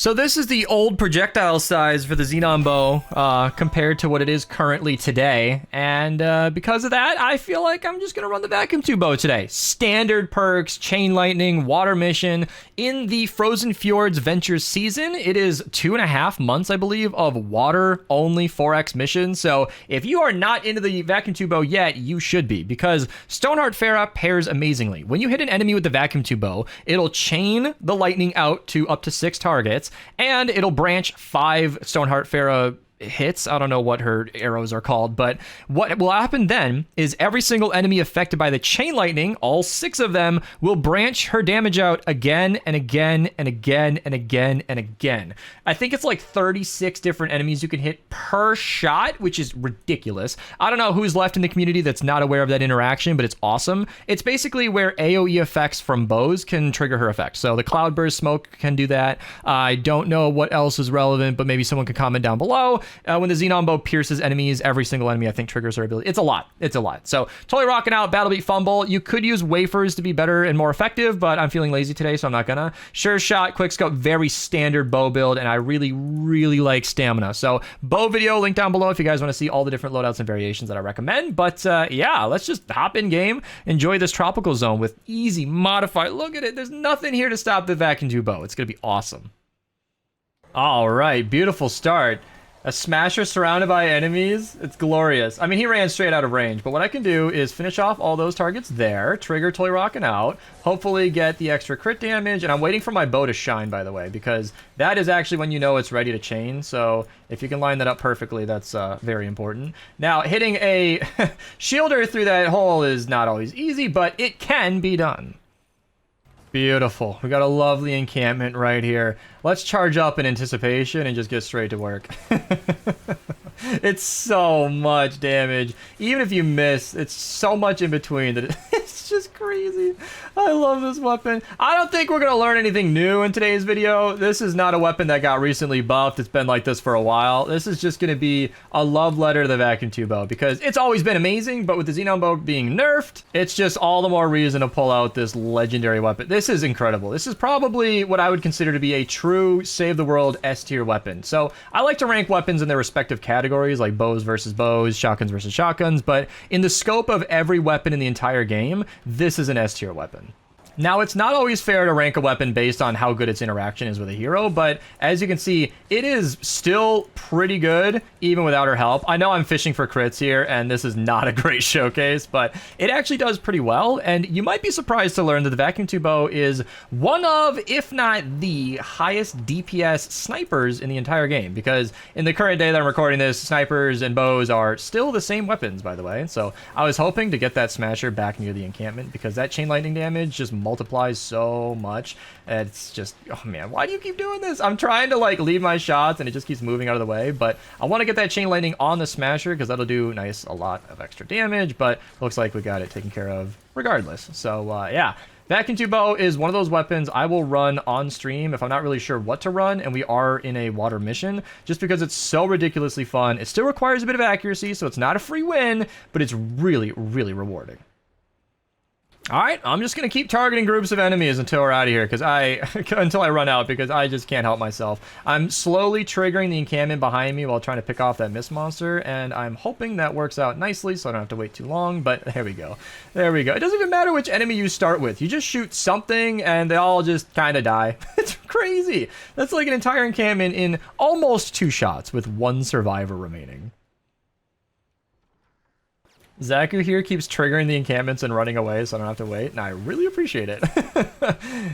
So this is the old projectile size for the Xenon bow compared to what it is currently today. And because of that, I feel like I'm just going to run the vacuum tube bow today. Standard perks, chain lightning, water mission. In the Frozen Fjords Ventures season, it is 2.5 months, I believe, of water only 4x missions. So if you are not into the vacuum tube bow yet, you should be, because Stoneheart Farah pairs amazingly. When you hit an enemy with the vacuum tube bow, it'll chain the lightning out to up to 6 targets. And it'll branch 5 Stoneheart Farah hits. I don't know what her arrows are called, but what will happen then is every single enemy affected by the chain lightning, all 6 of them, will branch her damage out again and again and again and again and again. I think it's like 36 different enemies you can hit per shot, which is ridiculous. I don't know who's left in the community that's not aware of that interaction, but it's awesome. It's basically where AoE effects from bows can trigger her effect. So the Cloudburst Smoke can do that. I don't know what else is relevant, but maybe someone could comment down below. When the Xenon bow pierces enemies, every single enemy, I think, triggers her ability. It's a lot. It's a lot. So totally rocking out Battle Beat Fumble. You could use wafers to be better and more effective, but I'm feeling lazy today, so I'm not gonna. Sure Shot, Quick Scope, very standard bow build, and I really, really like stamina. So bow video, link down below if you guys want to see all the different loadouts and variations that I recommend. But yeah, let's just hop in game, enjoy this tropical zone with easy modify. Look at it. There's nothing here to stop the vacuum tube bow. It's gonna be awesome. All right, beautiful start. A smasher surrounded by enemies. It's glorious. I mean, he ran straight out of range, but what I can do is finish off all those targets there, trigger Toy Rockin' out, hopefully get the extra crit damage, and I'm waiting for my bow to shine, by the way, because that is actually when you know it's ready to chain, so if you can line that up perfectly, that's very important. Now, hitting a shielder through that hole is not always easy, but it can be done. Beautiful. We got a lovely encampment right here. Let's charge up in anticipation and just get straight to work. It's so much damage. Even if you miss, it's so much in between that it's just crazy. I love this weapon. I don't think we're going to learn anything new in today's video. This is not a weapon that got recently buffed. It's been like this for a while. This is just going to be a love letter to the vacuum tube bow, because it's always been amazing, but with the Xenon bow being nerfed, it's just all the more reason to pull out this legendary weapon. This is incredible. This is probably what I would consider to be a true save the world S tier weapon. So I like to rank weapons in their respective categories, like bows versus bows, shotguns versus shotguns, but in the scope of every weapon in the entire game, this is an S tier weapon. Now, it's not always fair to rank a weapon based on how good its interaction is with a hero, but as you can see, it is still pretty good, even without her help. I know I'm fishing for crits here, and this is not a great showcase, but it actually does pretty well, and you might be surprised to learn that the vacuum tube bow is one of, if not the highest DPS snipers in the entire game, because in the current day that I'm recording this, snipers and bows are still the same weapons, by the way, so I was hoping to get that smasher back near the encampment, because that chain lightning damage just multiplies so much. It's just, oh man, why do you keep doing this? I'm trying to like lead my shots and it just keeps moving out of the way, but I want to get that chain lightning on the smasher because that'll do a lot of extra damage, but looks like we got it taken care of regardless. So yeah, vacuum tube bow is one of those weapons I will run on stream if I'm not really sure what to run and we are in a water mission, just because it's so ridiculously fun. It still requires a bit of accuracy, so it's not a free win, but it's really, really rewarding. All right, I'm just going to keep targeting groups of enemies until we're out of here, until I run out, because I just can't help myself. I'm slowly triggering the encampment behind me while trying to pick off that mist monster, and I'm hoping that works out nicely so I don't have to wait too long, but there we go. There we go. It doesn't even matter which enemy you start with. You just shoot something, and they all just kind of die. It's crazy. That's like an entire encampment in almost 2 shots with 1 survivor remaining. Zaku here keeps triggering the encampments and running away so I don't have to wait, and I really appreciate it.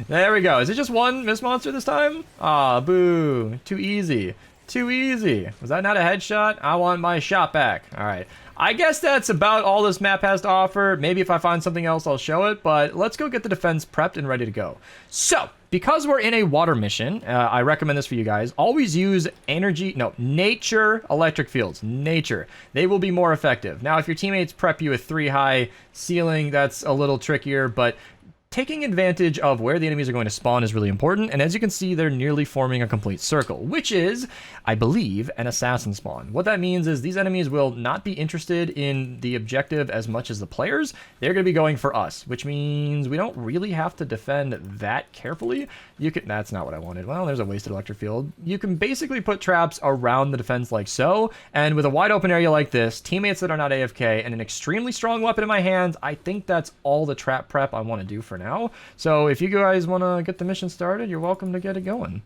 There we go. Is it just 1 mist monster this time? Ah, boo. Too easy. Too easy. Was that not a headshot? I want my shot back. All right. I guess that's about all this map has to offer. Maybe if I find something else, I'll show it, but let's go get the defense prepped and ready to go. So, because we're in a water mission, I recommend this for you guys. Always use nature electric fields. Nature. They will be more effective. Now, if your teammates prep you with 3 high ceiling, that's a little trickier, but taking advantage of where the enemies are going to spawn is really important, and as you can see, they're nearly forming a complete circle, which is, I believe, an assassin spawn. What that means is these enemies will not be interested in the objective as much as the players. They're going to be going for us, which means we don't really have to defend that carefully. That's not what I wanted. Well, there's a wasted electric field. You can basically put traps around the defense like so, and with a wide open area like this, teammates that are not AFK, and an extremely strong weapon in my hands, I think that's all the trap prep I want to do for now. So if you guys want to get the mission started, you're welcome to get it going.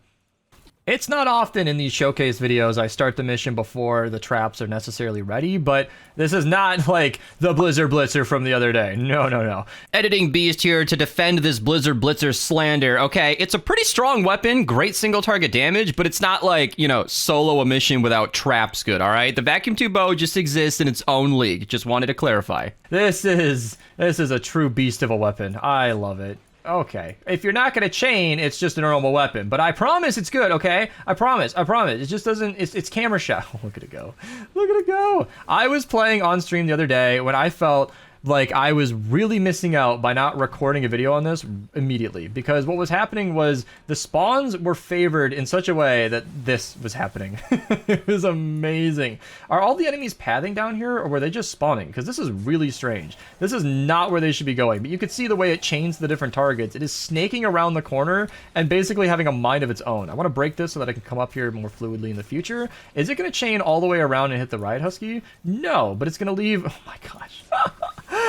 It's not often in these showcase videos I start the mission before the traps are necessarily ready, but this is not like the Blizzard Blitzer from the other day. No, no, no. Editing Beast here to defend this Blizzard Blitzer slander. Okay, it's a pretty strong weapon, great single target damage, but it's not like, you know, solo a mission without traps good, all right? The vacuum tube bow just exists in its own league. Just wanted to clarify. This is a true beast of a weapon. I love it. Okay, if you're not gonna chain, it's just a normal weapon, but I promise it's good, okay? I promise. It just doesn't, it's camera shot. Oh, look at it go. Look at it go. I was playing on stream the other day when I felt like I was really missing out by not recording a video on this immediately, because what was happening was the spawns were favored in such a way that this was happening. It was amazing. Are all the enemies pathing down here, or were they just spawning? Because this is really strange. This is not where they should be going, but you could see the way it chains the different targets. It is snaking around the corner and basically having a mind of its own. I want to break this so that I can come up here more fluidly in the future. Is it going to chain all the way around and hit the Riot Husky? No, but it's going to leave... Oh my gosh.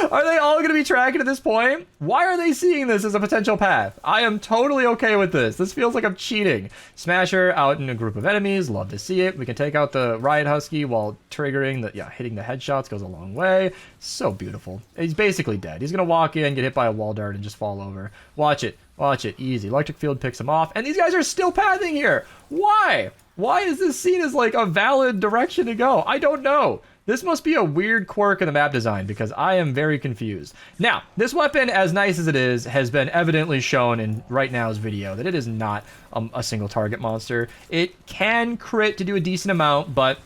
Are they all going to be tracking at this point? Why are they seeing this as a potential path? I am totally okay with this. This feels like I'm cheating. Smasher out in a group of enemies. Love to see it. We can take out the Riot Husky while triggering the... Yeah, hitting the headshots goes a long way. So beautiful. He's basically dead. He's going to walk in, get hit by a wall dart, and just fall over. Watch it. Watch it. Easy. Electric field picks him off. And these guys are still pathing here. Why? Why is this seen as like a valid direction to go? I don't know. This must be a weird quirk in the map design, because I am very confused. Now, this weapon, as nice as it is, has been evidently shown in right now's video that it is not a single target monster. It can crit to do a decent amount, but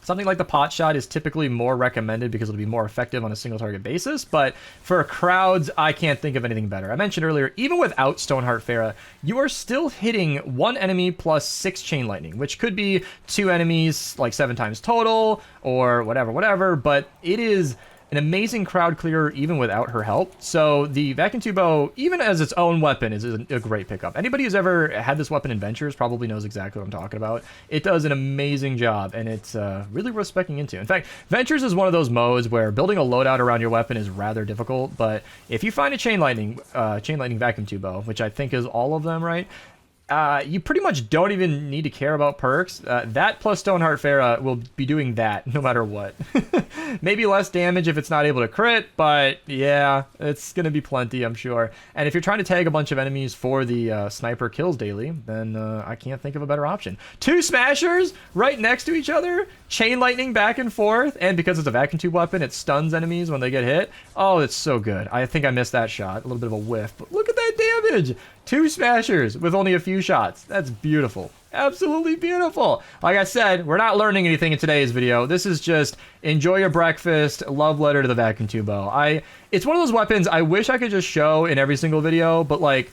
something like the pot shot is typically more recommended because it'll be more effective on a single target basis, but for crowds, I can't think of anything better. I mentioned earlier, even without Stoneheart Pharah, you are still hitting one enemy plus 6 chain lightning, which could be 2 enemies, like 7 times total, or whatever, but it is an amazing crowd clearer even without her help. So the vacuum tube bow, even as its own weapon, is a great pickup. Anybody who's ever had this weapon in Ventures probably knows exactly what I'm talking about. It does an amazing job, and it's really worth speccing into. In fact, Ventures is one of those modes where building a loadout around your weapon is rather difficult, but if you find a chain lightning vacuum tube bow, which I think is all of them, right? You pretty much don't even need to care about perks. That plus Stoneheart Pharah will be doing that no matter what. Maybe less damage if it's not able to crit, but yeah, it's going to be plenty, I'm sure. And if you're trying to tag a bunch of enemies for the sniper kills daily, then I can't think of a better option. 2 smashers right next to each other, chain lightning back and forth, and because it's a vacuum tube weapon, it stuns enemies when they get hit. Oh, it's so good. I think I missed that shot. A little bit of a whiff, but look at that damage! 2 smashers with only a few shots. That's beautiful. Absolutely beautiful. Like I said, we're not learning anything in today's video. This is just enjoy your breakfast, love letter to the vacuum tube bow. It's one of those weapons I wish I could just show in every single video, but like,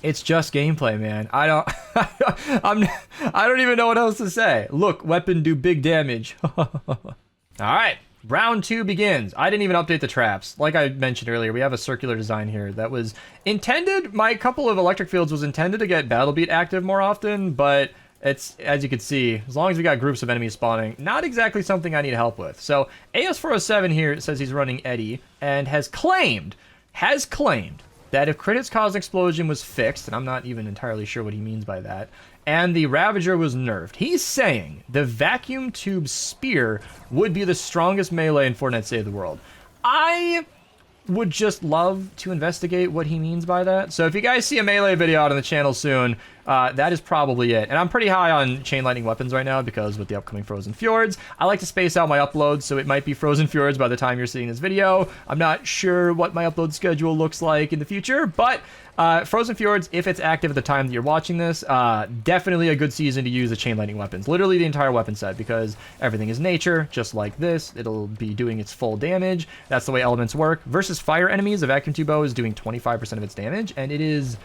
it's just gameplay, man. I don't even know what else to say. Look, weapon do big damage. All right. Round 2 begins. I didn't even update the traps. Like I mentioned earlier, we have a circular design here that was intended, my couple of electric fields was intended to get Battle Beat active more often, but it's, as you can see, as long as we got groups of enemies spawning, not exactly something I need help with. So AS407 here says he's running Eddie and has claimed that if crit hits cause explosion was fixed, and I'm not even entirely sure what he means by that, and the Ravager was nerfed, he's saying the vacuum tube spear would be the strongest melee in Fortnite Save the World. I would just love to investigate what he means by that. So if you guys see a melee video out on the channel soon, that is probably it. And I'm pretty high on chain lightning weapons right now because with the upcoming Frozen Fjords, I like to space out my uploads, so it might be Frozen Fjords by the time you're seeing this video. I'm not sure what my upload schedule looks like in the future, but Frozen Fjords, if it's active at the time that you're watching this, definitely a good season to use the chain lightning weapons. Literally the entire weapon set, because everything is nature, just like this. It'll be doing its full damage. That's the way elements work. Versus fire enemies, a vacuum tube bow is doing 25% of its damage, and it is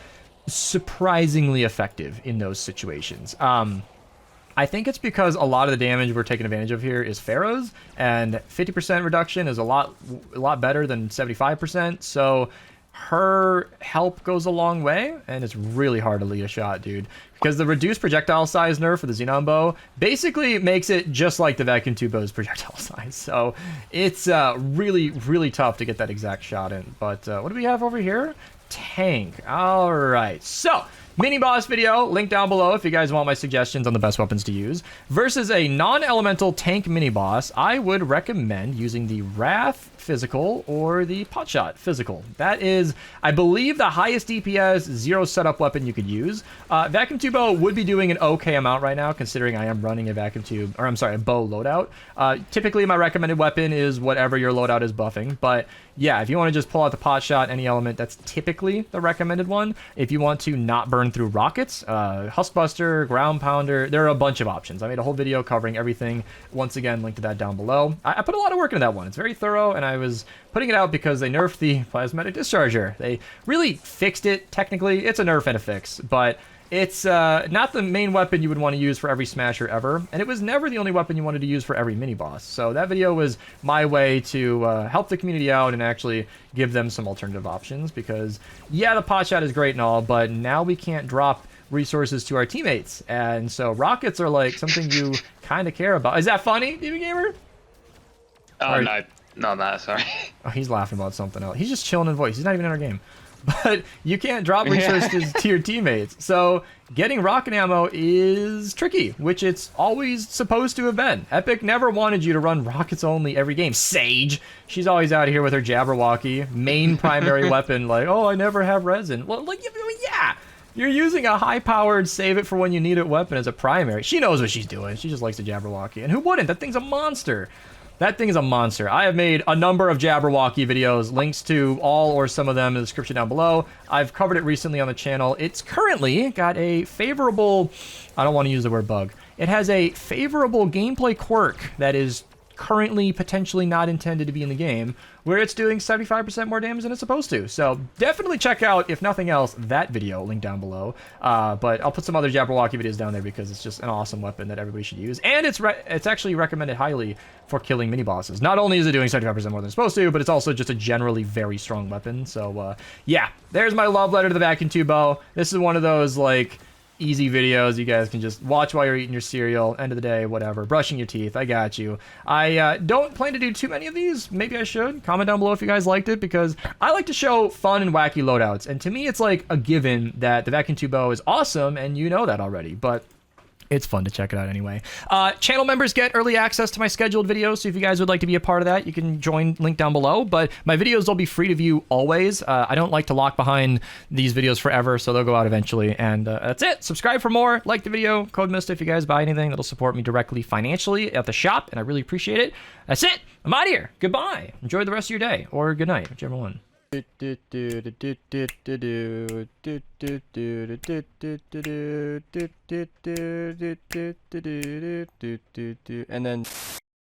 surprisingly effective in those situations. I think it's because a lot of the damage we're taking advantage of here is Pharaohs, and 50% reduction is a lot better than 75%, so her help goes a long way, and it's really hard to lead a shot, dude. Because the reduced projectile size nerf for the Xenon bow basically makes it just like the vacuum tube bow's projectile size. So it's really, really tough to get that exact shot in. But what do we have over here? Tank. All right. So mini boss video, link down below if you guys want my suggestions on the best weapons to use. Versus a non-elemental tank mini boss, I would recommend using the Wrath physical or the Potshot physical. That is, I believe, the highest DPS zero setup weapon you could use. Vacuum tube bow would be doing an okay amount right now, considering I am running a vacuum tube, or I'm sorry, a bow loadout. Typically, my recommended weapon is whatever your loadout is buffing, but yeah, if you want to just pull out the Potshot, any element, that's typically the recommended one. If you want to not burn through rockets, Huskbuster, Ground Pounder, there are a bunch of options. I made a whole video covering everything. Once again, link to that down below. I put a lot of work into that one. It's very thorough, and I was putting it out because they nerfed the Plasmatic Discharger. They really fixed it, technically. It's a nerf and a fix, but it's not the main weapon you would want to use for every smasher ever, and it was never the only weapon you wanted to use for every mini-boss. So that video was my way to help the community out and actually give them some alternative options, because, yeah, the Potshot is great and all, but now we can't drop resources to our teammates, and so rockets are like something you kind of care about. Is that funny, DB Gamer? Oh, no. No, sorry. Oh, he's laughing about something else. He's just chilling in voice. He's not even in our game. But you can't drop resources to your teammates. So getting rocket ammo is tricky, which it's always supposed to have been. Epic never wanted you to run rockets only every game. Sage, she's always out here with her Jabberwocky, main primary weapon, like, oh, I never have resin. Well, like, yeah. You're using a high-powered, save-it-for-when-you-need-it weapon as a primary. She knows what she's doing. She just likes the Jabberwocky. And who wouldn't? That thing's a monster. That thing is a monster. I have made a number of Jabberwocky videos, links to all or some of them in the description down below. I've covered it recently on the channel. It's currently got a favorable, I don't want to use the word bug. It has a favorable gameplay quirk that is currently potentially not intended to be in the game, where it's doing 75% more damage than it's supposed to. So definitely check out, if nothing else, that video, link down below. But I'll put some other Jabberwocky videos down there because it's just an awesome weapon that everybody should use. And it's actually recommended highly for killing mini-bosses. Not only is it doing 75% more than it's supposed to, but it's also just a generally very strong weapon. So yeah, there's my love letter to the vacuum tube bow. This is one of those, like, easy videos you guys can just watch while you're eating your cereal, end of the day, whatever, brushing your teeth. I got you. I don't plan to do too many of these. Maybe I should. Comment down below if you guys liked it, because I like to show fun and wacky loadouts, and to me it's like a given that the vacuum tube bow is awesome, and you know that already, but it's fun to check it out anyway. Channel members get early access to my scheduled videos, so if you guys would like to be a part of that, you can join, link down below. But my videos will be free to view always. I don't like to lock behind these videos forever, so they'll go out eventually. And that's it. Subscribe for more. Like the video. Code Mista if you guys buy anything. That'll support me directly financially at the shop, and I really appreciate it. That's it. I'm out of here. Goodbye. Enjoy the rest of your day, or good night, whichever one. And then